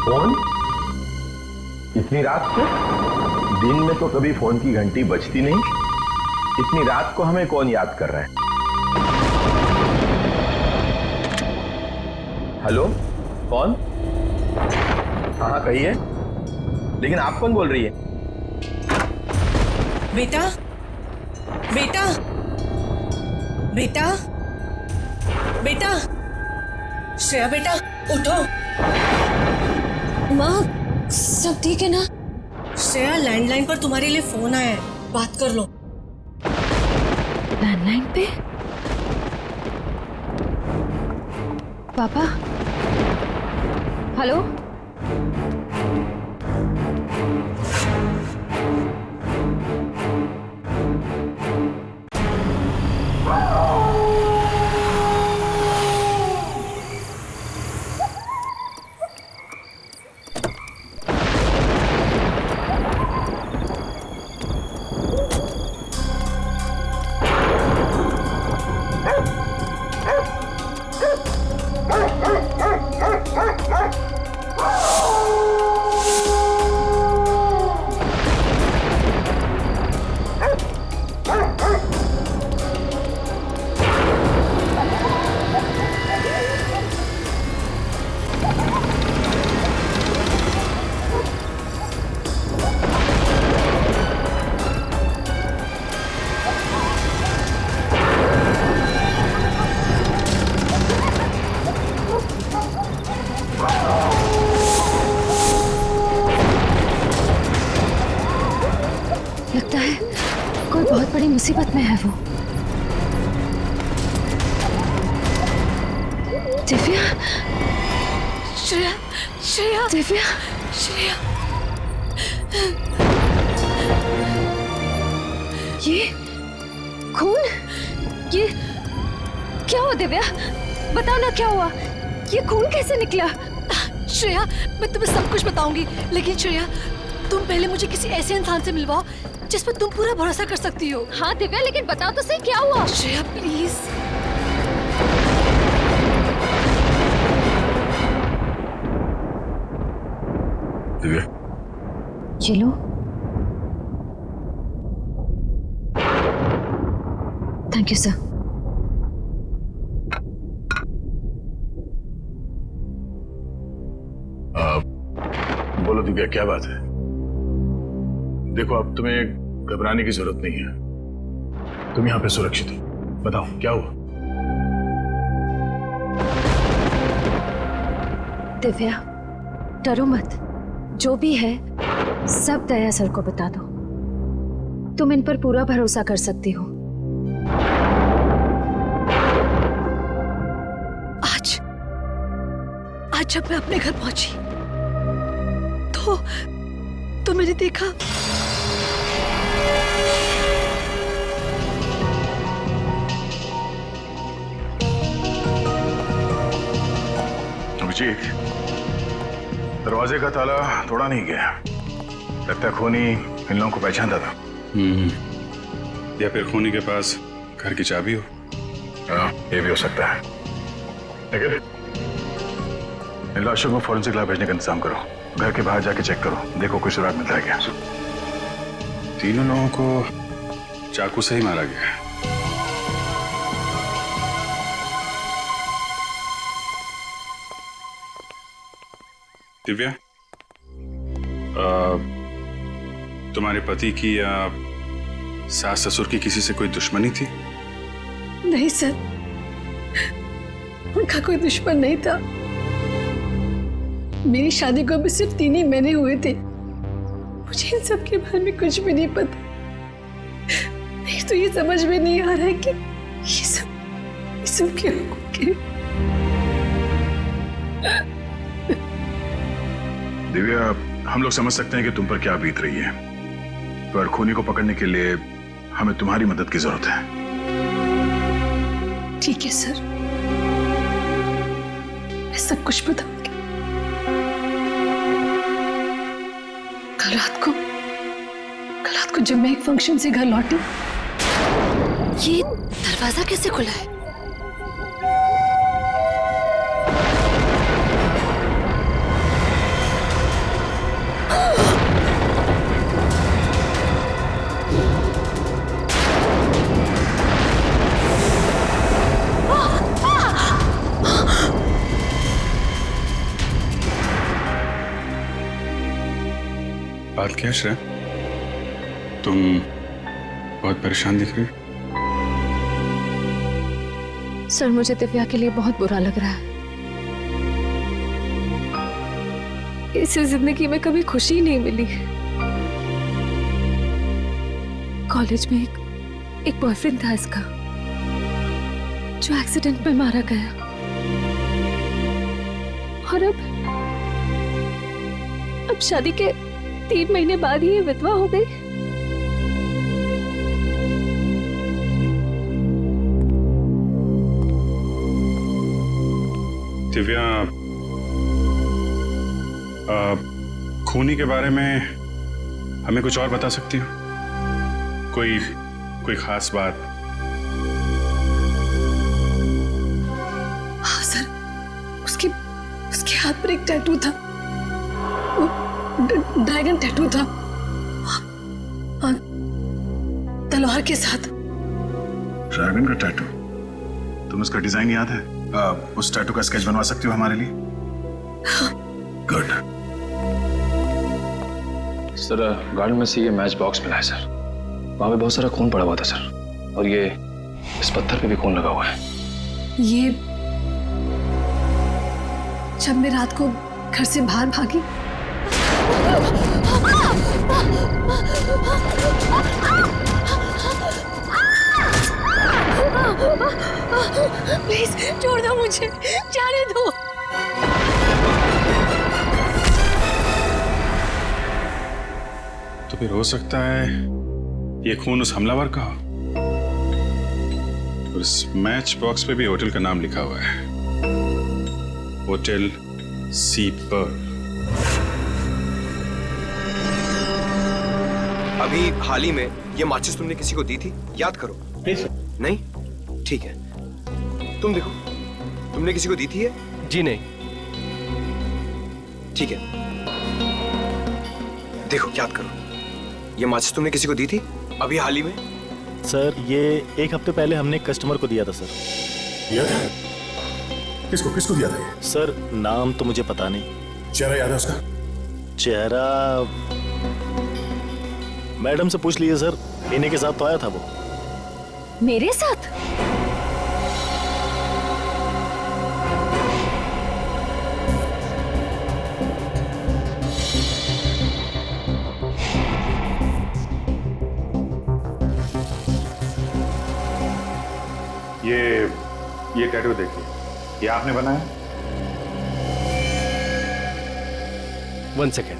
Phone? इतनी रात को? दिन में तो कभी फोन की घंटी बजती नहीं। इतनी रात को हमें कौन याद कर रहा है? हेलो, कौन? हाँ कहिए, लेकिन आप कौन बोल रही है? बेटा, बेटा, बेटा, बेटा, श्रेया बेटा उठो। माँ, सब ठीक है ना? श्रेया, लैंडलाइन पर तुम्हारे लिए फोन आया है, बात कर लो। लैंडलाइन पे? पापा? हेलो? लगता है कोई बहुत बड़ी मुसीबत में है वो। दिव्या, श्रेया, श्रेया, दिव्या, श्रेया, ये खून? ये क्या हुआ दिव्या? बताओ ना क्या हुआ? ये खून कैसे निकला? श्रेया, मैं तुम्हें सब कुछ बताऊंगी, लेकिन श्रेया तुम पहले मुझे किसी ऐसे इंसान से मिलवाओ जिस पर तुम पूरा भरोसा कर सकती हो। हाँ दिव्या, लेकिन बताओ तो सही क्या हुआ? श्रेया प्लीज। दिव्या, ये लो। Thank you sir. बोलो दिव्या, क्या बात है? देखो, अब तुम्हें घबराने की जरूरत नहीं है। तुम यहाँ पे सुरक्षित हो। बताओ क्या हुआ? दिव्या, डरो मत। जो भी है सब दया सर को बता दो। तुम इन पर पूरा भरोसा कर सकती हो। आज जब मैं अपने घर पहुंची तो मैंने देखा अभिजीत, दरवाजे का ताला तोड़ा नहीं गया। लगता है खूनी इन लोगों को पहचानता था। या फिर खूनी के पास घर की चाबी हो। हाँ, ये भी हो सकता है। लेकिन इन लाशों को फॉरेंसिक लैब भेजने का इंतजाम करो। घर के बाहर जाके चेक करो, देखो कोई सुराग मिलता है क्या। तीनों लोगों को चाकू से ही मारा गया है। दिव्या, तुम्हारे पति की या सास ससुर की किसी से कोई दुश्मनी थी? नहीं सर, उनका कोई दुश्मन नहीं था। मेरी शादी को अभी सिर्फ 3 ही महीने हुए थे। मुझे इन सब के बारे में कुछ भी नहीं पता। नहीं तो ये समझ में नहीं आ रहा है कि ये सब क्यों। दिव्या, हम लोग समझ सकते हैं कि तुम पर क्या बीत रही है, पर खूनी को पकड़ने के लिए हमें तुम्हारी मदद की जरूरत है। ठीक है सर, मैं सब कुछ बताऊंगी। कल रात को जब मैं एक फंक्शन से घर लौटी, ये दरवाजा कैसे खुला है? बात क्या है श्रेया? तुम बहुत परेशान दिख रही हो। सर मुझे दिव्या के लिए बहुत बुरा लग रहा है। इसे जिंदगी में कभी खुशी नहीं मिली। कॉलेज में एक बॉयफ्रेंड था इसका, जो एक्सीडेंट में मारा गया। और अब शादी के 3 महीने बाद ही ये विधवा हो गई। दिव्या, खूनी के बारे में हमें कुछ और बता सकती हो? कोई खास बात? हाँ सर, उसके हाथ पर एक टैटू था, वो ड्रैगन टैटू था, और तलवार के साथ। ड्रैगन का टैटू? तुम उसका डिजाइन याद है? उस टैटू का स्केच बनवा सकती हो हमारे लिए? गुड। सर गार्डन में से ये मैच बॉक्स मिला है सर। वहां पे बहुत सारा खून पड़ा हुआ था सर, और ये इस पत्थर पे भी खून लगा हुआ है। ये जब मैं रात को घर से बाहर भागी, प्लीज छोड़ दो मुझे, जाने दो। तो फिर हो सकता है ये खून उस हमलावर का हो। और इस मैच बॉक्स पे भी होटल का नाम लिखा हुआ है, होटल सी पर्ल। अभी हाल ही में ये माचिस तुमने किसी को दी थी? याद करो। नहीं? ठीक है, तुम देखो, तुमने किसी को दी थी ये? जी नहीं। ठीक है, देखो याद करो, ये माचिस तुमने किसी को दी थी अभी हाल ही में? सर ये 1 हफ्ते पहले हमने कस्टमर को दिया था सर। दिया था? किसको दिया था ये? सर नाम तो मुझे पता नहीं। चेहरा याद है उसका? चेहरा मैडम से पूछ लीजिए सर, इन्हीं के साथ तो आया था वो। मेरे साथ? ये टैटू देखिए, ये आपने बनाया? 1 सेकेंड।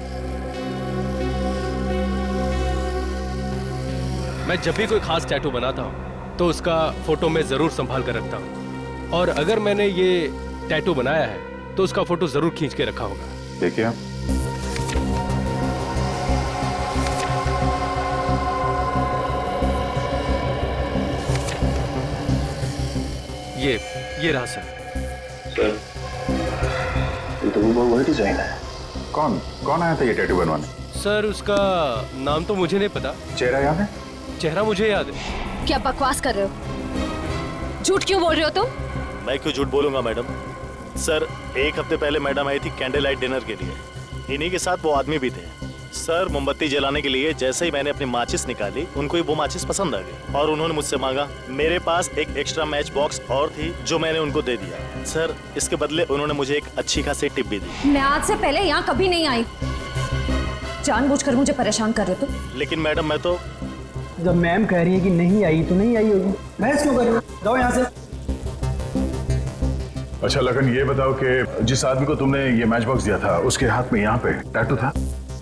मैं जब भी कोई खास टैटू बनाता हूँ तो उसका फोटो मैं जरूर संभाल कर रखता हूँ, और अगर मैंने ये टैटू बनाया है तो उसका फोटो जरूर खींच के रखा होगा। देखिए आप। ये रहा सर। ये तो वो वही डिजाइन है। कौन आया था ये टैटू बनवाने? सर उसका नाम तो मुझे नहीं पता। चेहरा याद है? चेहरा मुझे याद है। क्या बकवास कर रहे हो? झूठ क्यों बोल रहे हो तुम? मैं क्यों झूठ बोलूंगा मैडम? सर 1 हफ्ते पहले मैडम आई थी कैंडल लाइट डिनर के लिए, इन्हीं के साथ वो आदमी भी थे। सर मोमबत्ती जलाने के लिए जैसे ही मैंने अपनी माचिस निकाली, उनको ही वो माचिस पसंद आ गई और उन्होंने मुझसे मांगा। मेरे पास एक एक्स्ट्रा मैच बॉक्स और थी जो मैंने उनको दे दिया। सर इसके बदले उन्होंने मुझे एक अच्छी खासी टिप भी दी। मैं आज से पहले यहाँ कभी नहीं आई। जानबूझकर मुझे परेशान कर रहे हो तुम। लेकिन मैडम मैं तो जब मैम कह रही है कि नहीं आई तो नहीं आई होगी, बहस क्यों कर रही हो? जाओ यहाँ से। अच्छा लगन, ये बताओ कि जिस आदमी को तुमने ये मैच बॉक्स दिया था उसके हाथ में यहाँ पे टैटू था?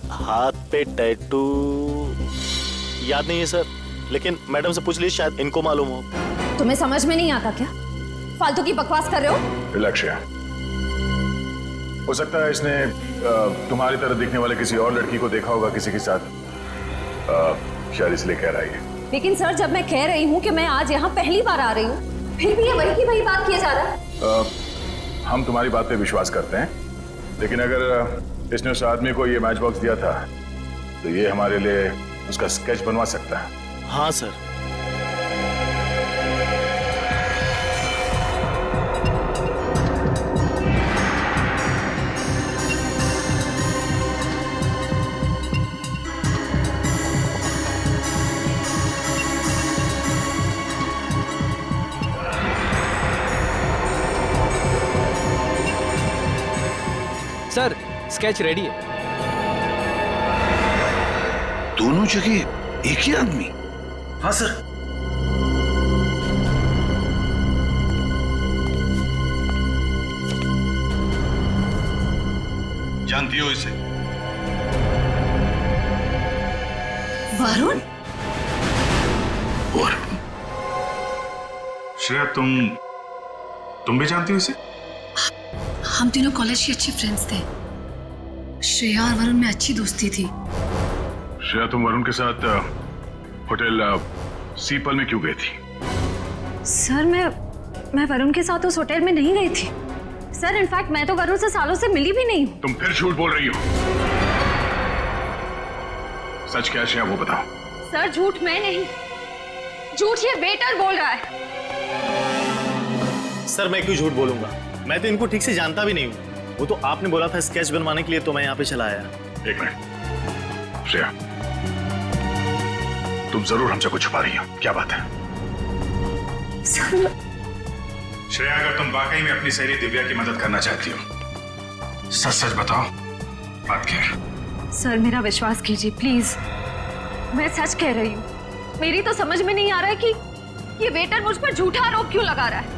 हाथ पे टैटू याद नहीं है सर, लेकिन मैडम से पूछ लीजिए, शायद इनको मालूम हो। तुम्हें समझ में नहीं आता क्या? फालतू की बकवास कर रहे हो। रिलैक्स यार। हो सकता है इसने तुम्हारी तरह दिखने वाले किसी और लड़की को देखा होगा किसी के साथ, शायद इसलिए कह रहा है। लेकिन सर जब मैं कह रही हूँ कि मैं आज यहाँ पहली बार आ रही हूँ, फिर भी ये वही की वही बात किया जा रहा है। हम तुम्हारी बात पे विश्वास करते हैं, लेकिन अगर इसने उस आदमी को ये मैच बॉक्स दिया था तो ये हमारे लिए उसका स्केच बनवा सकता है। हाँ सर। सर स्केच रेडी है। दोनों जगह एक ही आदमी? हाँ सर। जानती हो इसे? वरुण? श्रेया तुम भी जानती हो इसे? हम तीनों कॉलेज के अच्छे फ्रेंड्स थे। श्रेया और वरुण में अच्छी दोस्ती थी। श्रेया तुम वरुण के साथ होटल सीपल में क्यों गई थी? सर मैं वरुण के साथ उस होटल में नहीं गई थी सर। इनफैक्ट मैं तो वरुण से सालों से मिली भी नहीं हूँ। तुम फिर झूठ बोल रही हो। सच क्या है श्रेया वो बताओ। सर झूठ मैं नहीं, झूठ ये वेटर बोल रहा है। सर मैं क्यों झूठ बोलूंगा, मैं तो इनको ठीक से जानता भी नहीं हूँ। वो तो आपने बोला था स्केच बनवाने के लिए, तो मैं यहाँ पे चला आया। एक मिनट श्रेया, तुम जरूर हमसे कुछ छुपा रही हो, क्या बात है? श्रेया अगर तुम वाकई में अपनी सहेली दिव्या की मदद करना चाहती हो, सच सच बताओ, बात क्या है? सर मेरा विश्वास कीजिए प्लीज, मैं सच कह रही हूँ। मेरी तो समझ में नहीं आ रहा है कि ये वेटर मुझ पर झूठा आरोप क्यों लगा रहा है।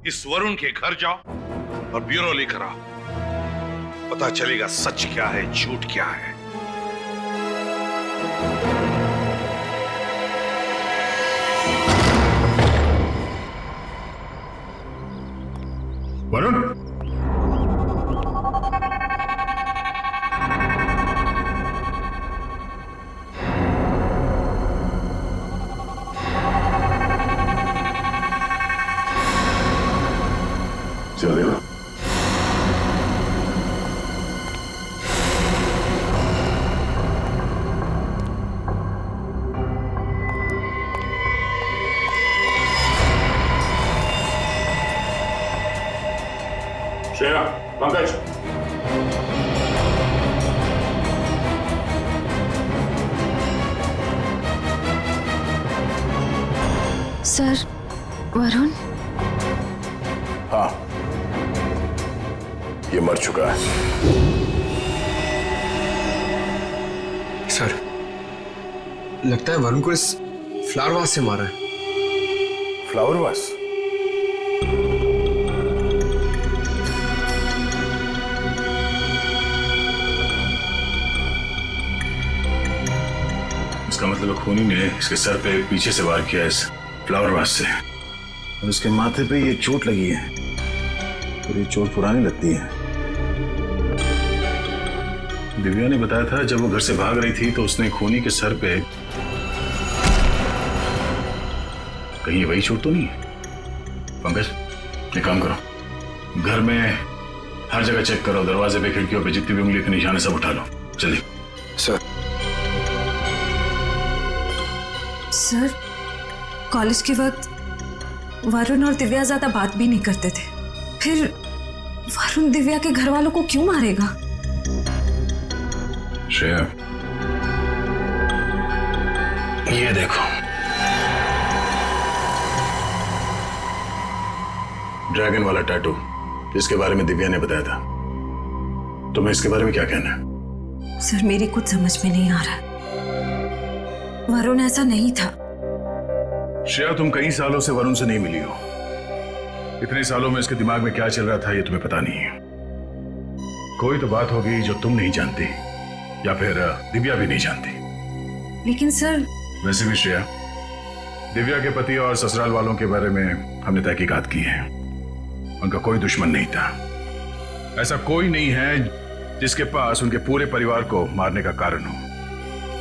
इस वरुण के घर जाओ और ब्यूरो लेकर आओ, पता चलेगा सच क्या है झूठ क्या है। वरुण, चल देवा। श्रेया, पंकज, सर वरुण? हाँ, ये मर चुका है। सर लगता है वरुण को इस फ्लावर वास से मारा है। Flower vase? इसका मतलब खूनी ने इसके सर पे पीछे से वार किया इस फ्लावर वास से, और उसके माथे पे ये चोट लगी है, और ये चोट पुरानी लगती है। दिव्या ने बताया था जब वो घर से भाग रही थी तो उसने खूनी के सर पे, कहीं वही चोट तो नहीं है? पंकज एक काम करो, घर में हर जगह चेक करो, दरवाजे पे खिड़कियों पे जितनी भी उंगली के निशान है सब उठा लो, चलिए। सर कॉलेज के वक्त वरुण और दिव्या ज्यादा बात भी नहीं करते थे, फिर वरुण दिव्या के घर वालों को क्यों मारेगा? श्रेया, ये देखो, ड्रैगन वाला टैटू जिसके बारे में दिव्या ने बताया था, तुम्हें इसके बारे में क्या कहना है? सर मेरी कुछ समझ में नहीं आ रहा, वरुण ऐसा नहीं था। श्रेया तुम कई सालों से वरुण से नहीं मिली हो, इतने सालों में इसके दिमाग में क्या चल रहा था ये तुम्हें पता नहीं है। कोई तो बात होगी जो तुम नहीं जानती, या फिर दिव्या भी नहीं जानती। लेकिन सर, वैसे भी श्रेया, दिव्या के पति और ससुराल वालों के बारे में हमने तहकीकात की है, उनका कोई दुश्मन नहीं था। ऐसा कोई नहीं है जिसके पास उनके पूरे परिवार को मारने का कारण हो,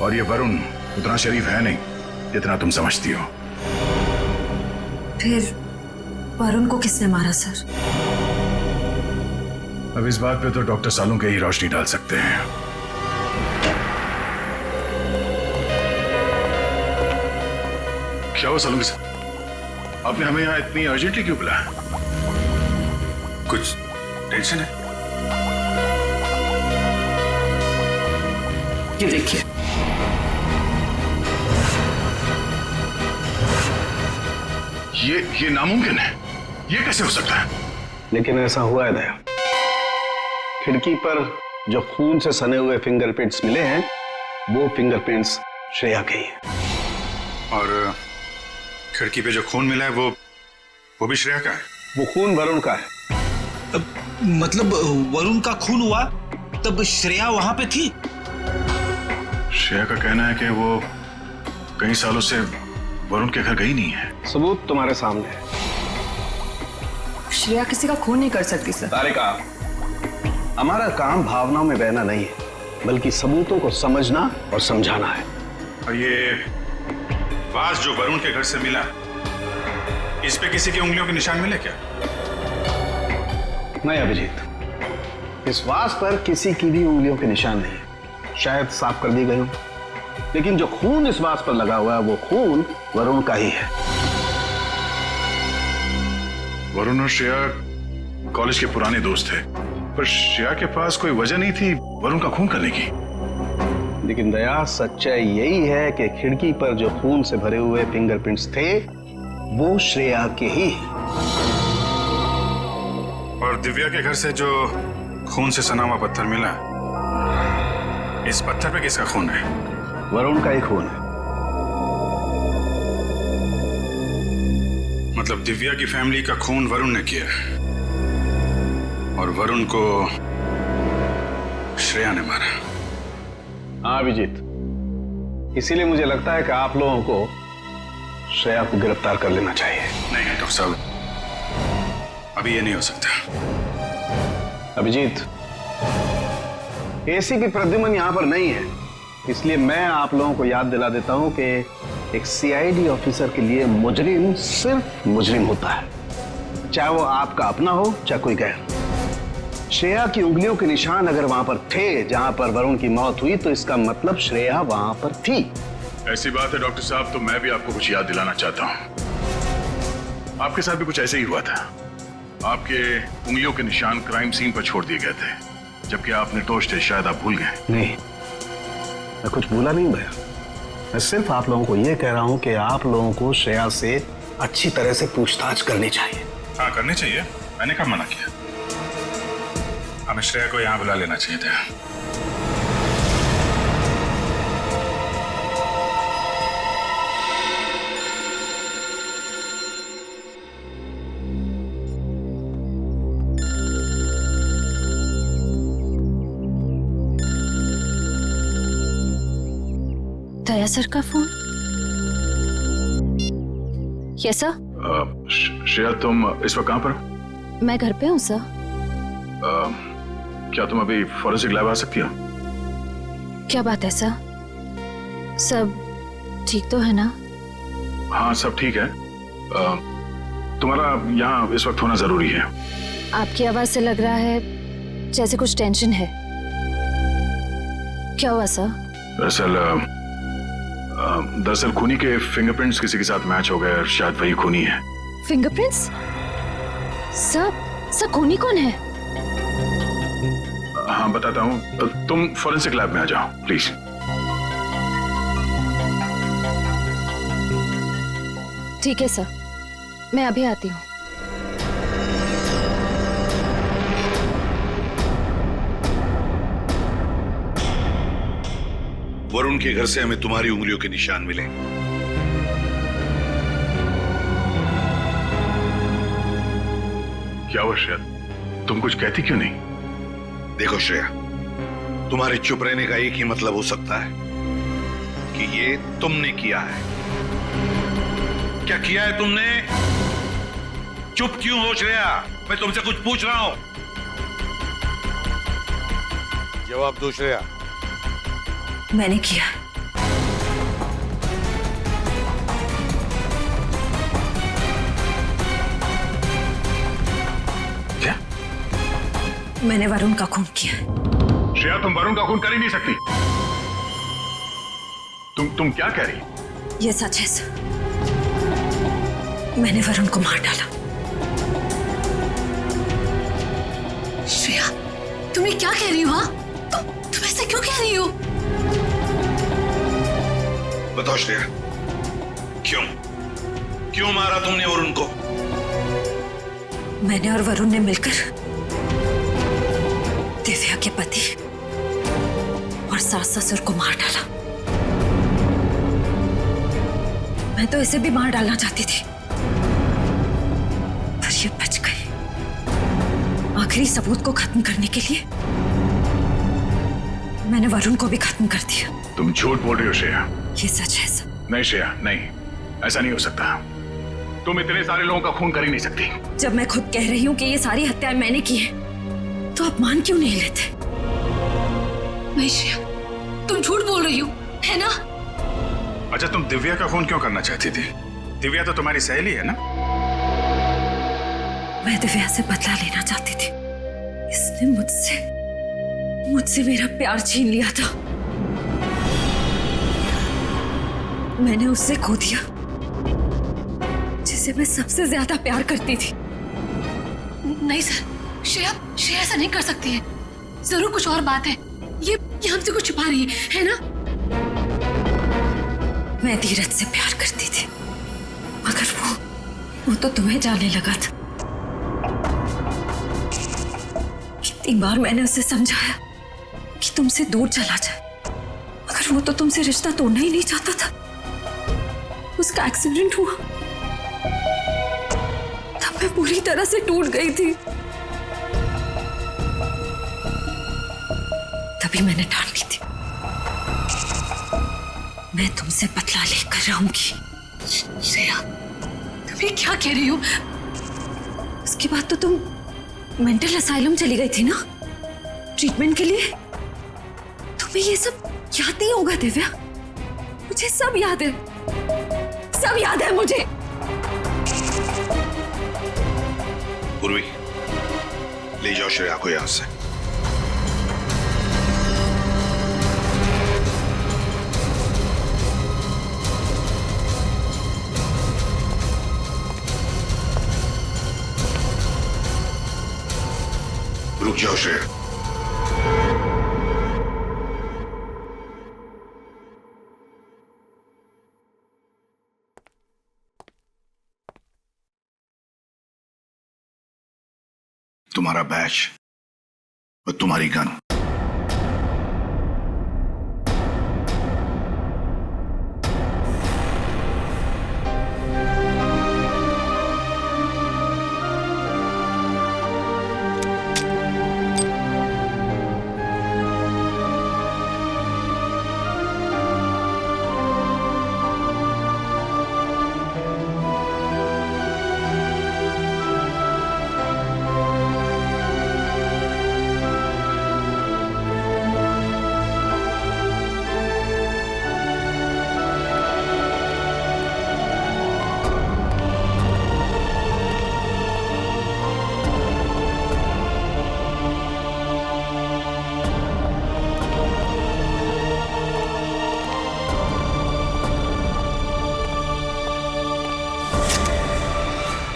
और ये वरुण उतना शरीफ है नहीं जितना तुम समझती हो। फिर वरुण को किसने मारा सर? अब इस बात पे तो डॉक्टर सालों के ही रोशनी डाल सकते हैं। क्या हुआ सालों के साथ? आपने हमें यहाँ इतनी अर्जेंटली क्यों बुलाया? कुछ टेंशन है? ये देखिए, ये नामुमकिन है, ये कैसे हो सकता है? लेकिन ऐसा हुआ है दया, खिड़की पर जो खून से सने हुए फिंगरप्रिंट्स मिले हैं वो फिंगरप्रिंट्स श्रेया के ही हैं। और खिड़की पे जो खून मिला है वो भी श्रेया का है? वो खून वरुण का है। मतलब वरुण का खून हुआ तब श्रेया वहां पे थी? श्रेया का कहना है कि वो कई सालों से वरुण के घर गई नहीं है। सबूत तुम्हारे सामने है। श्रेया किसी का खून नहीं कर सकती सर। तारिका, हमारा काम भावनाओं में बहना नहीं है, बल्कि सबूतों को समझना और समझाना है। और ये वास जो वरुण के घर से मिला, इस पे किसी की उंगलियों के निशान मिले क्या? नहीं अभिजीत, इस वास पर किसी की भी उंगलियों के निशान नहीं है, शायद साफ कर दी गई हो। लेकिन जो खून इस वास पर लगा हुआ है वो खून वरुण का ही है। वरुण और श्रेया कॉलेज के पुराने दोस्त थे, पर श्रेया के पास कोई वजह नहीं थी वरुण का खून करने की। लेकिन दया, सच्चाई यही है कि खिड़की पर जो खून से भरे हुए फिंगरप्रिंट्स थे वो श्रेया के ही हैं। और दिव्या के घर से जो खून से सना हुआ पत्थर मिला, इस पत्थर पे किसका खून है? वरुण का ही खून है। मतलब दिव्या की फैमिली का खून वरुण ने किया और वरुण को श्रेया ने मारा। हाँ अभिजीत, इसीलिए मुझे लगता है कि आप लोगों को श्रेया को गिरफ्तार कर लेना चाहिए। नहीं डॉक्टर साहब, अभी ये नहीं हो सकता। अभिजीत, एसी की प्रद्युमन यहां पर नहीं है, इसलिए मैं आप लोगों को याद दिला देता हूं कि एक सीआईडी ऑफिसर के लिए मुजरिम सिर्फ मुजरिम होता है, चाहे वो आपका अपना हो चाहे कोई गैर। श्रेया की उंगलियों के निशान अगर वहां पर थे जहां पर वरुण की मौत हुई, तो इसका मतलब श्रेया वहां पर थी। ऐसी बात है डॉक्टर साहब, तो मैं भी आपको कुछ याद दिलाना चाहता हूं। आपके साथ भी कुछ ऐसे ही हुआ था। आपके उंगलियों के निशान क्राइम सीन पर छोड़ दिए गए थे, जबकि आप निर्दोष थे। शायद आप भूल गए। नहीं, मैं कुछ भूला नहीं भैया। मैं सिर्फ आप लोगों को यह कह रहा हूं कि आप लोगों को श्रेया से अच्छी तरह से पूछताछ करनी चाहिए। हाँ करनी चाहिए, मैंने कब मना किया? हमें श्रेया को यहाँ बुला लेना चाहिए था। दया सर का फोन? Yes sir. श्रेया, तुम इस वक्त कहां पर? मैं घर पे हूँ सर। क्या तुम अभी फॉरेंसिक लैब आ सकती हो? क्या बात है सर? सब ठीक तो है ना? हाँ सब ठीक है। तुम्हारा यहाँ इस वक्त होना जरूरी है। आपकी आवाज से लग रहा है जैसे कुछ टेंशन है। क्या हुआ सर? दरअसल खूनी के फिंगरप्रिंट्स किसी के साथ मैच हो गए और शायद वही खूनी है। फिंगरप्रिंट्स? सर खूनी कौन है? हाँ बताता हूँ, तुम फॉरेंसिक लैब में आ जाओ प्लीज। ठीक है सर, मैं अभी आती हूँ। वरुण के घर से हमें तुम्हारी उंगलियों के निशान मिले। क्या हुआ श्रेया, तुम कुछ कहती क्यों नहीं? देखो श्रेया, तुम्हारे चुप रहने का एक ही मतलब हो सकता है कि ये तुमने किया है। क्या किया है तुमने? चुप क्यों हो श्रेया? मैं तुमसे कुछ पूछ रहा हूं। जवाब दो श्रेया। मैंने किया। क्या? मैंने वरुण का खून किया। श्रेया, तुम वरुण का खून कर ही नहीं सकती। तुम क्या कह रही? ये सच है सर, मैंने वरुण को मार डाला। श्रेया, तुम ये क्या कह रही हो? तुम ऐसे क्यों कह रही हो? बताओ श्रेया, क्यों मारा तुमने वरुण को? मैंने और वरुण ने मिलकर दिव्या के पति और सास ससुर को मार डाला। मैं तो इसे भी मार डालना चाहती थी, पर ये बच गई। आखिरी सबूत को खत्म करने के लिए मैंने वरुण को भी खत्म कर दिया। तुम झूठ बोल रही हो श्रेया। ये सच है सब। नहीं श्रेया, नहीं, ऐसा नहीं हो सकता। तुम इतने सारे लोगों का खून कर ही नहीं सकती। जब मैं खुद कह रही हूँ कि ये सारी हत्याएं मैंने की है, तो आप मान क्यों नहीं लेते? नहीं श्रेया, तुम झूठ बोल रही हो, है ना? अच्छा, तुम दिव्या का खून क्यों करना चाहती थी? दिव्या तो तुम्हारी सहेली है ना? मैं दिव्या से बदला लेना चाहती थी। इसने मुझसे मेरा प्यार छीन लिया था। मैंने उससे खो दिया जिसे मैं सबसे ज्यादा प्यार करती थी। नहीं सर, श्रेया ऐसा नहीं कर सकती है। जरूर कुछ और बात है। ये हमसे कुछ छुपा रही है ना? मैं धीरज से प्यार करती थी, मगर वो तो तुम्हें जाने लगा था। कितनी बार मैंने उसे समझाया कि तुमसे दूर चला जाए, मगर वो तो तुमसे रिश्ता तोड़ना ही नहीं चाहता था। उसका एक्सीडेंट हुआ, तब मैं पूरी तरह से टूट गई थी। तभी मैंने ठान ली थी, मैं तुमसे बदला लेकर रहूंगी। श्रेया, तुम ये क्या कह रही हो? उसके बाद तो तुम मेंटल असाइलम चली गई थी ना, ट्रीटमेंट के लिए। तुम्हें ये सब याद नहीं होगा दिव्या? मुझे सब याद है, सब याद है मुझे। पूर्वी, ले जाओ श्रेया को यहां से। रुक जाओ श्रेया। तुम्हारा बैच और तुम्हारी गन।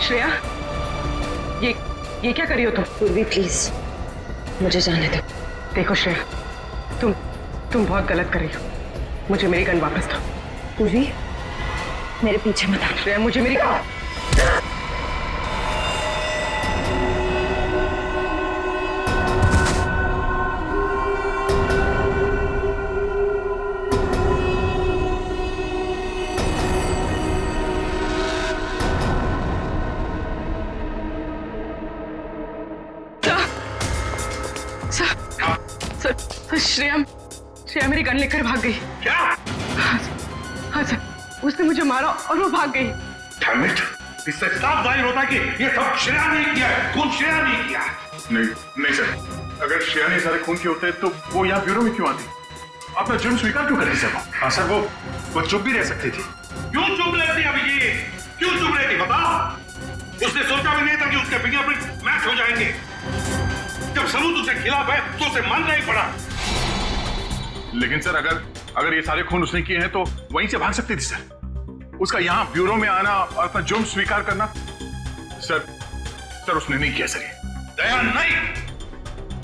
श्रेया, ये क्या करी हो तुम? पूर्वी प्लीज, मुझे जाने दो। देखो श्रेया, तुम बहुत गलत कर रही हो। मुझे मेरी गन वापस दो। पूर्वी, मेरे पीछे मत आ। श्रेया, मुझे मेरी गन। श्रेया मेरी गन लेकर भाग गई। क्या? हाँ सर, उसने मुझे मारा और वो भाग गई। Damn it! इससे साफ जाहिर होता है कि ये सब श्रेया ने किया है, खून श्रेया ने किया है। नहीं सर, अगर श्रेया ने सारे खून किए होते तो वो यहाँ ब्यूरो में क्यों आती? अपना जुर्म स्वीकार क्यों कर रही सर? हाँ सर, वो चुप भी रह सकती थी। क्यों चुप रहती अभिजीत? क्यों चुप रहती बताओ? उसने सोचा भी नहीं था कि उसके फिंगरप्रिंट मैच हो जाएंगे। जब सबूत उसके खिलाफ है तो उसे मानना ही पड़ा। लेकिन सर, अगर ये सारे खून उसने किए हैं तो वहीं से भाग सकती थी सर। उसका यहाँ ब्यूरो में आना और अपना जुर्म स्वीकार करना, सर उसने नहीं किया सर। दया नहीं,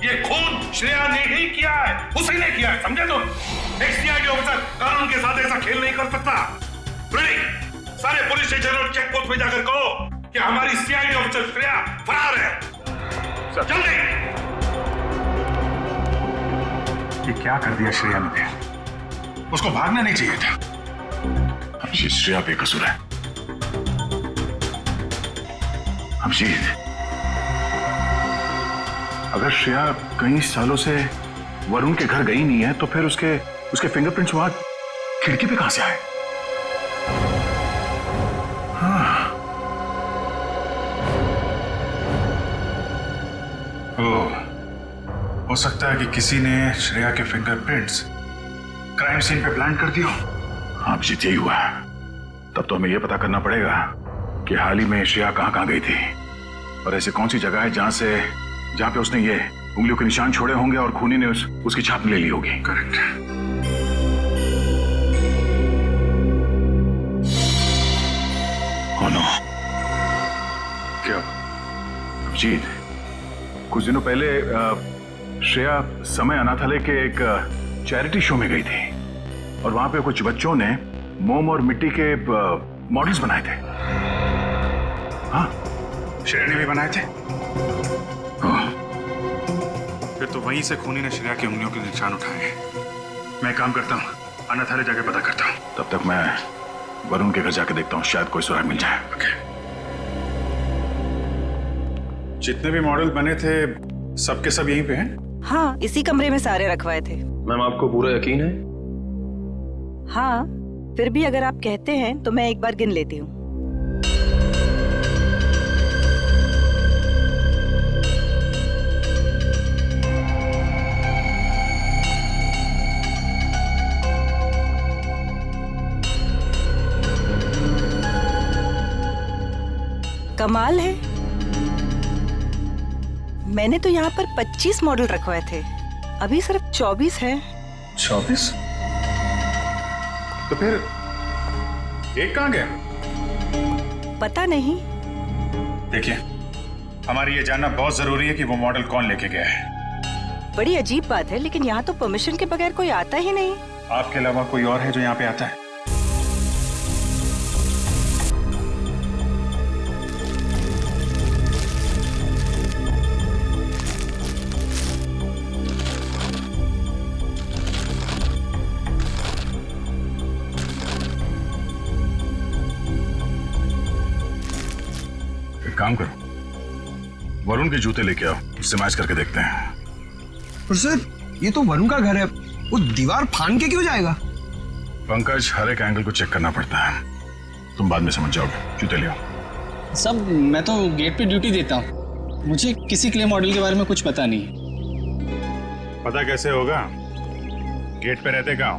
ये खून श्रेया ने ही किया है, उसी ने किया है, समझे तुम? एक सीआईडी ऑफिसर कानून के साथ ऐसा खेल नहीं कर सकता। सारे पुलिस स्टेशन और चेक पोस्ट पे जाकर कहो कि हमारी सीआईडी ऑफिसर श्रेया फरार है। जल्दी! ये क्या कर दिया श्रेया ने? उसको भागना नहीं चाहिए था। अभिजीत, श्रेया बेकसूर है। अभिजीत, अगर श्रेया कई सालों से वरुण के घर गई नहीं है तो फिर उसके फिंगरप्रिंट्स वहां खिड़की पे कहां से आए? हाँ। हो सकता है कि किसी ने श्रेया के फिंगरप्रिंट्स क्राइम सीन पे प्लांट कर दिया। हाँ अभिजीत, यही हुआ है। तब तो हमें यह पता करना पड़ेगा कि हाल ही में श्रेया कहां गई थी और ऐसी कौन सी जगह है जहां पे उसने ये उंगलियों के निशान छोड़े होंगे और खूनी ने उसकी छाप ले ली होगी। करेक्ट। Oh no. क्या अभिजीत, कुछ दिनों पहले श्रेया समय अनाथालय के एक चैरिटी शो में गई थी और वहां पे कुछ बच्चों ने मोम और मिट्टी के मॉडल्स बनाए थे। हाँ, श्रेया ने भी बनाए थे। फिर तो वहीं से खूनी ने श्रेया की उंगलियों के निशान उठाए। मैं काम करता हूँ, अनाथालय जाके पता करता हूँ। तब तक मैं वरुण के घर जाके देखता हूँ, शायद कोई सुराग मिल जाए। ओके। जितने भी मॉडल बने थे सबके सब यहीं पे हैं? हाँ, इसी कमरे में सारे रखवाए थे। मैम, आपको पूरा यकीन है? हाँ, फिर भी अगर आप कहते हैं तो मैं एक बार गिन लेती हूँ। कमाल है, मैंने तो यहाँ पर 25 मॉडल रखवाए थे, अभी सिर्फ 24 हैं। 24? तो फिर एक कहाँ गया? पता नहीं। देखिए, हमारी ये जानना बहुत जरूरी है कि वो मॉडल कौन लेके गया है। बड़ी अजीब बात है, लेकिन यहाँ तो परमिशन के बगैर कोई आता ही नहीं। आपके अलावा कोई और है जो यहाँ पे आता है? काम करो, वरुण के जूते लेके आओ, उससे मैच करके देखते हैं। पर सर, ये तो वरुण का घर है, वो दीवार फाड़ के क्यों जाएगा? पंकज, हर एक एंगल को चेक करना पड़ता है, तुम बाद में समझ जाओगे। जूते ले आओ। सब, मैं तो गेट पे ड्यूटी देता हूँ, मुझे किसी क्ले मॉडल के बारे में कुछ पता नहीं। पता कैसे होगा? गेट पे रहते कहाँ?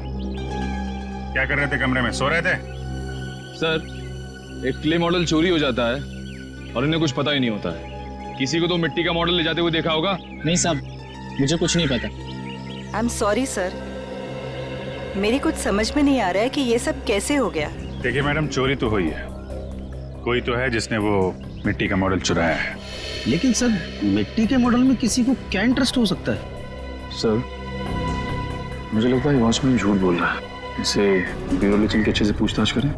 क्या कर रहे थे कमरे में? सो रहे थे? सर, एक क्ले मॉडल चोरी हो जाता है और इन्हें कुछ पता ही नहीं होता है। किसी को तो मिट्टी का मॉडल ले जाते हुए देखा होगा। नहीं साहब, मुझे कुछ नहीं पता। आई एम सॉरी सर, मेरी कुछ समझ में नहीं आ रहा है कि ये सब कैसे हो गया। देखिए मैडम, चोरी तो हुई है, कोई तो है जिसने वो मिट्टी का मॉडल चुराया है। लेकिन सर, मिट्टी के मॉडल में किसी को क्या इंटरेस्ट हो सकता है? सर, मुझे लगता है वॉचमैन झूठ बोल रहा है। इसे ब्यूरो ले चल के अच्छे से पूछताछ करें।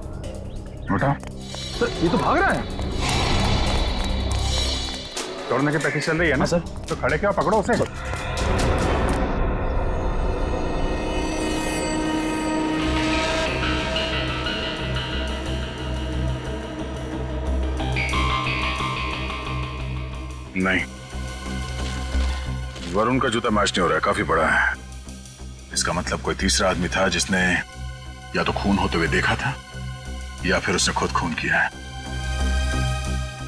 बताओ सर, ये तो भाग रहा है। दौड़ने की प्रैक्टिस चल रही है ना? सर। तो खड़े क्या, पकड़ो उसे। नहीं, वरुण का जूता मैच नहीं हो रहा है, काफी बड़ा है। इसका मतलब कोई तीसरा आदमी था जिसने या तो खून होते हुए देखा था या फिर उसने खुद खून किया है।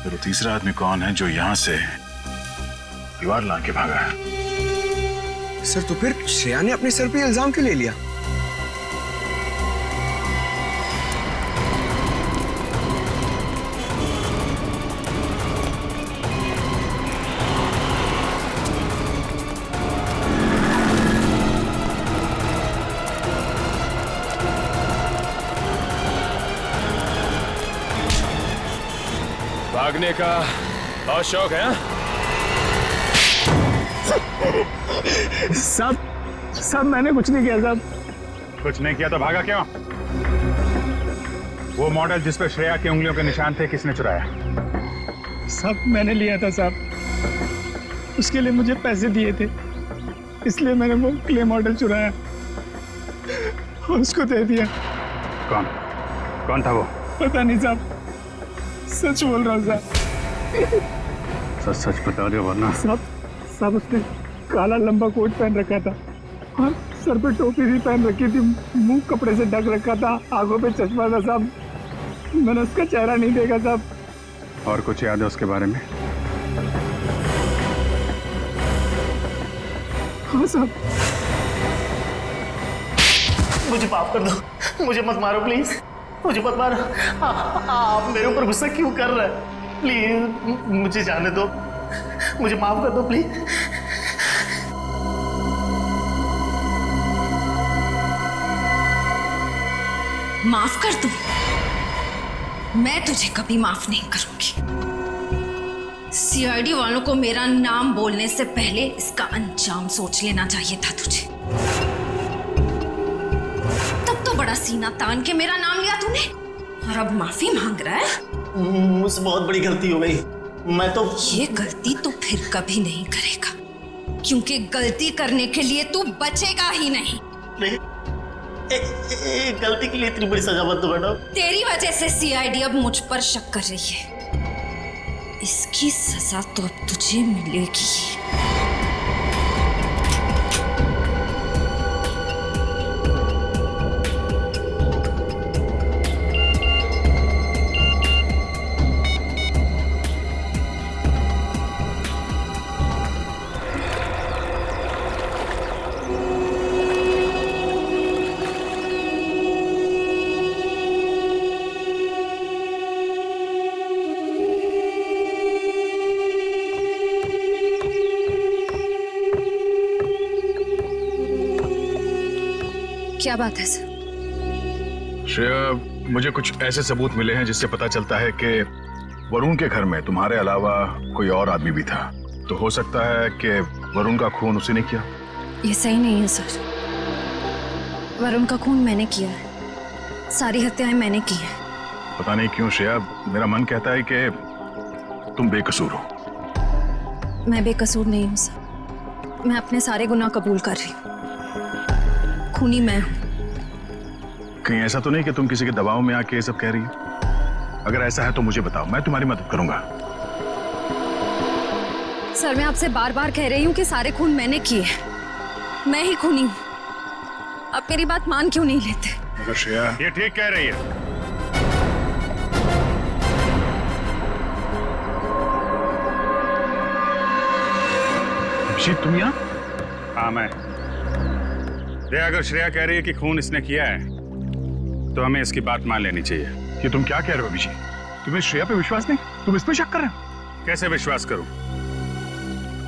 फिर वो तीसरा आदमी कौन है जो यहां से दीवार लांग के भागा है? सर, तो फिर श्रेया ने अपने सर पे इल्जाम क्यों ले लिया? भागने का बहुत शौक है? सब मैंने कुछ नहीं किया साहब। कुछ नहीं किया तो भागा क्यों? वो मॉडल जिस पर श्रेया की उंगलियों के निशान थे, किसने चुराया? सब मैंने लिया था साहब। उसके लिए मुझे पैसे दिए थे, इसलिए मैंने वो क्ले मॉडल चुराया और उसको दे दिया। कौन कौन था वो? पता नहीं साहब, सच बोल रहा हूँ साहब। सच सच बता रहे हो वरना। साहब उसने काला लंबा कोट पहन रखा था और सर पे टोपी भी पहन रखी थी, मुंह कपड़े से ढक रखा था, आंखों पे चश्मा था साहब। मैंने उसका चेहरा नहीं देखा साहब। और कुछ याद है उसके बारे में? हाँ साहब। मुझे माफ कर दो, मुझे मत मारो प्लीज, मुझे मत मारो। आप मेरे ऊपर गुस्सा क्यों कर रहे हैं? प्लीज मुझे जाने दो, मुझे माफ कर दो प्लीज। माफ कर दूं? मैं तुझे कभी माफ नहीं करूंगी। सीआईडी वालों को मेरा नाम बोलने से पहले इसका अंजाम सोच लेना चाहिए था तुझे। तब तो बड़ा सीना तान के मेरा नाम लिया तूने और अब माफी मांग रहा है। मुझसे बहुत बड़ी गलती हो गई। मैं तो ये गलती तो फिर कभी नहीं करेगा, क्योंकि गलती करने के लिए तू बचेगा ही नहीं। गलती के लिए इतनी बड़ी सजा मत दो मैडम। तेरी वजह से सीआईडी अब मुझ पर शक कर रही है। इसकी सजा तो अब तुझे मिलेगी। क्या बात है सर? श्रेया, मुझे कुछ ऐसे सबूत मिले हैं जिससे पता चलता है कि वरुण के घर में तुम्हारे अलावा कोई और आदमी भी था। तो हो सकता है कि वरुण का खून उसी ने किया। ये सही नहीं है सर। वरुण का खून मैंने किया है, सारी हत्याएं मैंने की हैं। पता नहीं क्यों श्रेया, मेरा मन कहता है कि तुम बेकसूर हो। मैं बेकसूर नहीं हूँ सर। मैं अपने सारे गुनाह कबूल कर रही हूँ। खूनी मैं हूँ। कहीं ऐसा तो नहीं कि तुम किसी के दबाव में आके ये सब कह रही हो? अगर ऐसा है तो मुझे बताओ, मैं तुम्हारी मदद करूंगा। सर, मैं आपसे बार बार कह रही हूँ कि सारे खून मैंने किए हैं, मैं ही खूनी हूँ। आप मेरी बात मान क्यों नहीं लेते? मगर श्रेया, ये ठीक कह रही है। अभिषेक, तुम यहाँ? हाँ मैं। अगर श्रेया कह रही है कि खून इसने किया है तो हमें इसकी बात मान लेनी चाहिए। कि तुम क्या कह रहे हो अभिषेक? तुम्हें श्रेया पे विश्वास नहीं? तुम इस पे शक कर रहे हो? कैसे विश्वास करूं?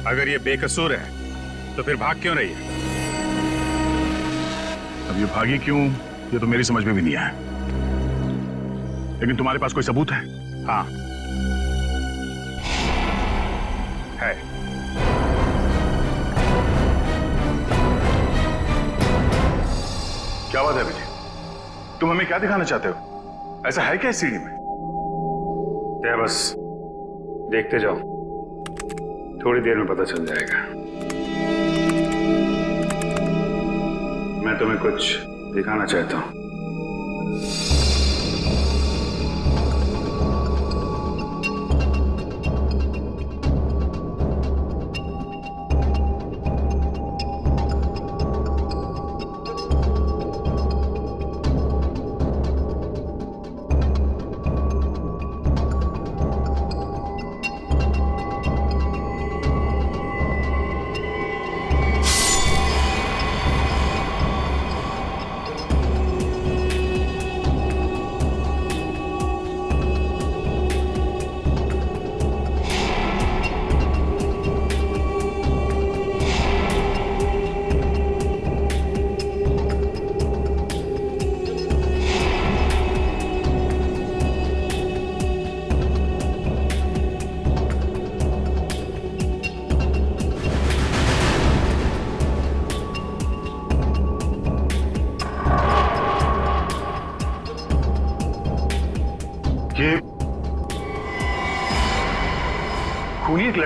अगर ये बेकसूर है तो फिर भाग क्यों रही है? अब ये भागी क्यों, ये तो मेरी समझ में भी नहीं आया। लेकिन तुम्हारे पास कोई सबूत है? हाँ है। क्या बात है विजय? तुम हमें क्या दिखाना चाहते हो? ऐसा है क्या इस सीढ़ी में? बस देखते जाओ, थोड़ी देर में पता चल जाएगा। मैं तुम्हें कुछ दिखाना चाहता हूं।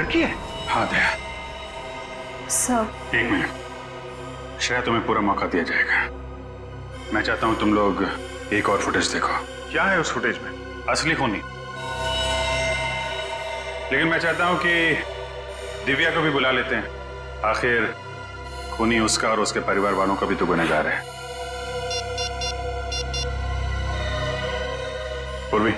लड़की है? हाँ दया। सब एक मिनट, श्रेया तुम्हें पूरा मौका दिया जाएगा। मैं चाहता हूं तुम लोग एक और फुटेज देखो। क्या है उस फुटेज में? असली खूनी। लेकिन मैं चाहता हूं कि दिव्या को भी बुला लेते हैं। आखिर खूनी उसका और उसके परिवार वालों का भी तो गुनहगार है। पूर्वी,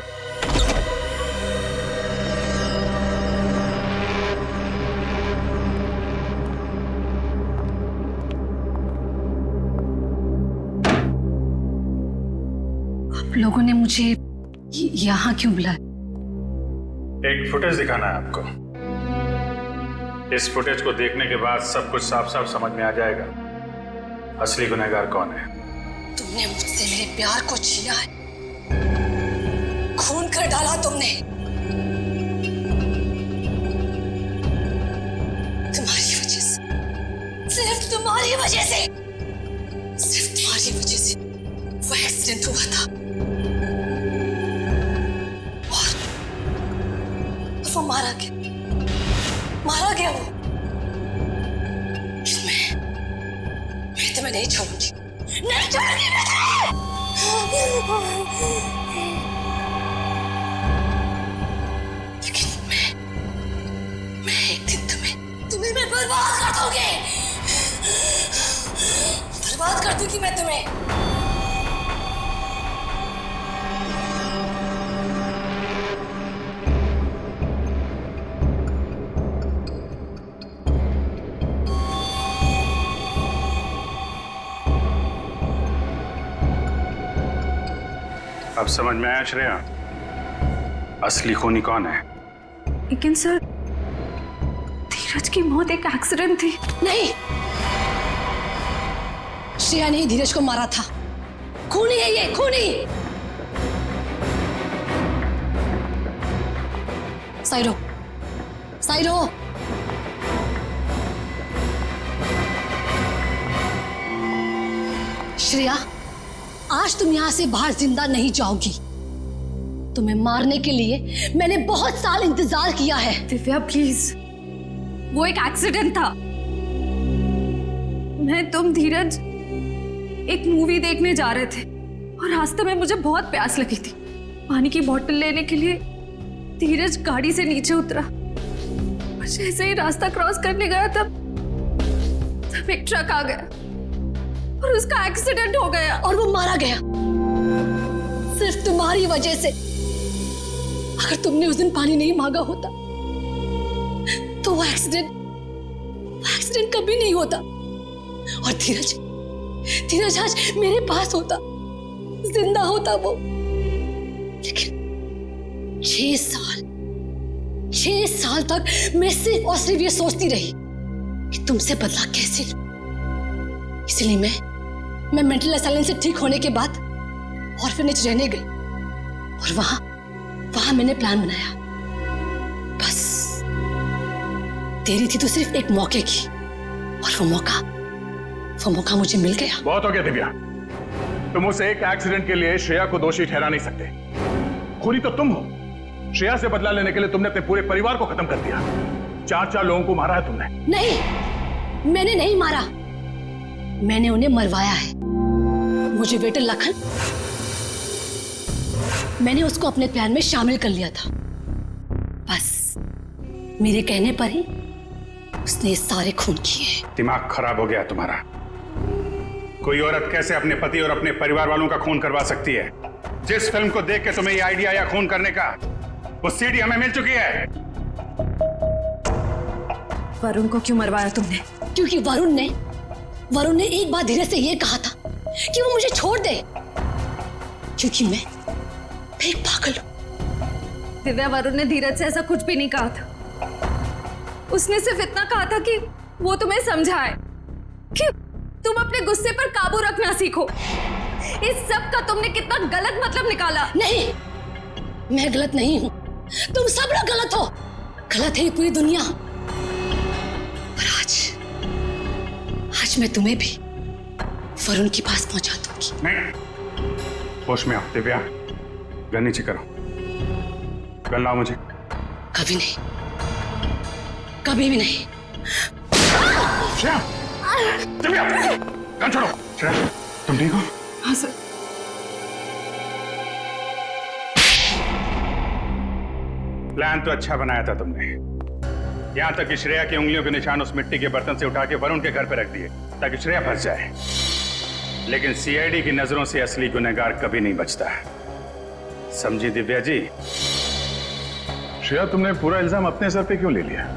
लोगों ने मुझे यहाँ क्यों बुलाया? एक फुटेज दिखाना है आपको। इस फुटेज को देखने के बाद सब कुछ साफ साफ समझ में आ जाएगा असली गुनहगार कौन है। तुमने मुझसे मेरे प्यार को छीना है, खून कर डाला तुमने। तुम्हारी वजह से, सिर्फ तुम्हारी वजह से, सिर्फ तुम्हारी वजह से वो एक्सीडेंट हुआ था और वो मारा गया वो। मैं तुम्हें नहीं छोड़ूंगी, नहीं छोड़ूंगी मैं तुम्हें। लेकिन मैं एक दिन तुम्हें मैं बर्बाद कर दूंगी, बर्बाद कर दूंगी मैं तुम्हें। अब समझ में आया श्रेया, असली खूनी कौन है? लेकिन सर, धीरज की मौत एक एक्सीडेंट थी। नहीं, श्रेया ने धीरज को मारा था। खूनी है ये, खूनी। साइरो, साइरो, श्रेया, आज तुम यहां से बाहर जिंदा नहीं जाओगी। तुम्हें मारने के लिए मैंने बहुत साल इंतजार किया है। दिव्या प्लीज, वो एक एक्सीडेंट था। मैं तुम धीरज एक मूवी देखने जा रहे थे और रास्ते में मुझे बहुत प्यास लगी थी। पानी की बोतल लेने के लिए धीरज गाड़ी से नीचे उतरा और जैसे ही रास्ता क्रॉस करने गया तब एक ट्रक आ गया और उसका एक्सीडेंट हो गया और वो मारा गया सिर्फ तुम्हारी वजह से। अगर तुमने उस दिन पानी नहीं मांगा होता तो वो एक्सीडेंट कभी नहीं होता और धीरज आज मेरे पास होता, जिंदा होता वो। लेकिन 6 साल तक मैं सिर्फ और सिर्फ ये सोचती रही कि तुमसे बदला कैसे लूं। इसलिए मैं मेंटल असाइलम से ठीक होने के बाद ऑर्फनेज रहने गई और वहां मैंने प्लान बनाया। बस देरी थी तो सिर्फ एक मौके की और वो मौका मुझे मिल गया। बहुत हो गया दिव्या, तुम उस एक एक्सीडेंट के लिए श्रेया को दोषी ठहरा नहीं सकते। खूनी तो तुम हो। श्रेया से बदला लेने के लिए तुमने अपने पूरे परिवार को खत्म कर दिया। 4 लोगों को मारा है तुमने। नहीं, मैंने नहीं मारा, मैंने उन्हें मरवाया है। मुझे वेटर लखन, मैंने उसको अपने प्लान में शामिल कर लिया था। बस मेरे कहने पर ही उसने सारे खून किए। दिमाग खराब हो गया तुम्हारा। कोई औरत कैसे अपने पति और अपने परिवार वालों का खून करवा सकती है? जिस फिल्म को देख के तुम्हें ये आइडिया आया खून करने का, वो सीडी हमें मिल चुकी है। वरुण को क्यों मरवाया तुमने? क्योंकि वरुण ने एक बार धीरज से ये कहा था कि वो मुझे छोड़ दे, क्योंकि मैं एक पागल हूं। दिव्या, वरुण ने धीरज से ऐसा कुछ भी नहीं कहा था। उसने सिर्फ इतना कहा था कि वो तुम्हें समझाए कि तुम अपने गुस्से पर काबू रखना सीखो। इस सब का तुमने कितना गलत मतलब निकाला। नहीं, मैं गलत नहीं हूं, तुम सब लोग गलत हो। गलत है पूरी दुनिया। और आज मैं तुम्हें भी वरुण के पास पहुंचा दूंगी। नहीं, होश में आओ दिव्या। गन नीचे करो। गन लाओ मुझे। कभी नहीं, कभी भी नहीं। श्रेया, दिव्या, गन छोड़ो। श्रेया, तुम ठीक हो? हाँ सर। प्लान तो अच्छा बनाया था तुमने, यहां तक कि श्रेया की उंगलियों के निशान उस मिट्टी के बर्तन से उठा के वरुण के घर पे रख दिए ताकि श्रेया फंस जाए। लेकिन सीआईडी की नजरों से असली गुनहगार कभी नहीं बचता, समझी दिव्या जी? श्रेया, तुमने पूरा इल्जाम अपने सर पे क्यों ले लिया?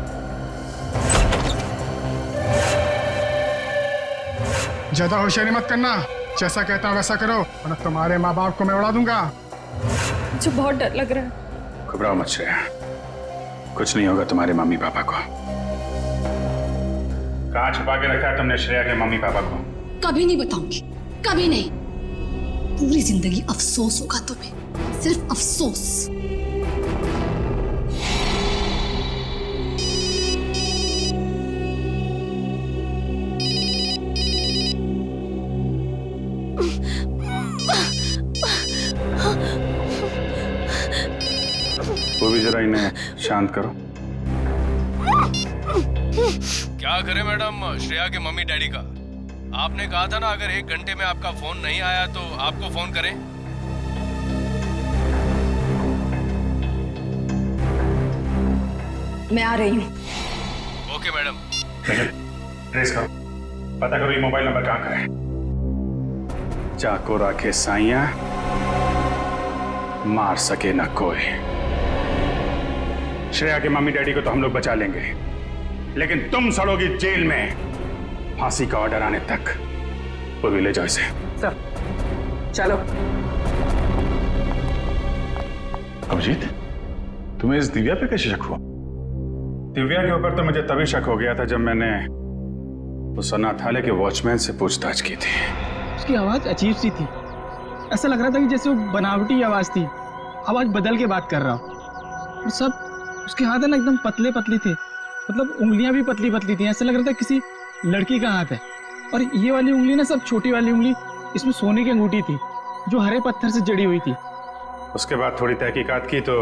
ज्यादा होशियारी मत करना, जैसा कहता हूँ वैसा करो वरना तुम्हारे माँ बाप को मैं उड़ा दूंगा। मुझे बहुत डर लग रहा है। घबराओ मत श्रेया, कुछ नहीं होगा तुम्हारे मम्मी पापा को। कहाँ छुपा के रखा है तुमने श्रेया के मम्मी पापा को? कभी नहीं बताऊंगी, कभी नहीं। पूरी जिंदगी अफसोस होगा तुम्हें, सिर्फ अफसोस। वो भी जरा इन्हें शांत करो। क्या करें मैडम, श्रेया के मम्मी डैडी का? आपने कहा था ना अगर 1 घंटे में आपका फोन नहीं आया तो आपको फोन करें। मैं आ रही हूँ। Okay madam. ट्रेस करो, पता करो ये मोबाइल नंबर कहाँ का है। चाको राखे साइया, मार सके ना कोई। श्रेया के मम्मी डैडी को तो हम लोग बचा लेंगे, लेकिन तुम सड़ोगी जेल में, फांसी का ऑर्डर आने तक। वो भी ले जाओ इसे। सर चलो। अभिजीत, तुम्हें इस दिव्या पे कैसे शक हुआ? दिव्या के ऊपर तो मुझे तभी शक हो गया था जब मैंने उस अनाथालय के वॉचमैन से पूछताछ की थी। उसकी आवाज अजीब सी थी, ऐसा लग रहा था कि जैसे वो बनावटी आवाज थी, आवाज बदल के बात कर रहा हो। और सब उसके हाथ है ना एकदम पतले पतले थे, मतलब उंगलियां भी पतली पतली थी, ऐसा लग रहा था किसी लड़की का हाथ है। और ये वाली उंगली ना, सब छोटी वाली उंगली, इसमें सोने की अंगूठी थी जो हरे पत्थर से जड़ी हुई थी। उसके बाद थोड़ी तहकीकात की तो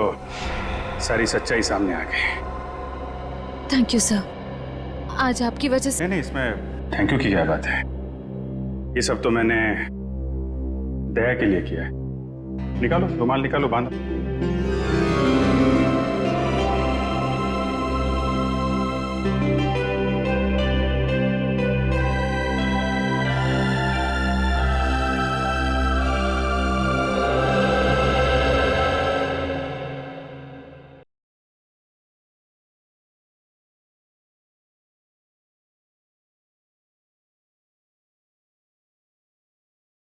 सारी सच्चाई सामने आ गई। थैंक यू सर, आज आपकी वजह से। नहीं, इसमें थैंक यू की क्या बात है। ये सब तो मैंने दया के लिए किया है। निकालो रुमाल, निकालो, बांधो।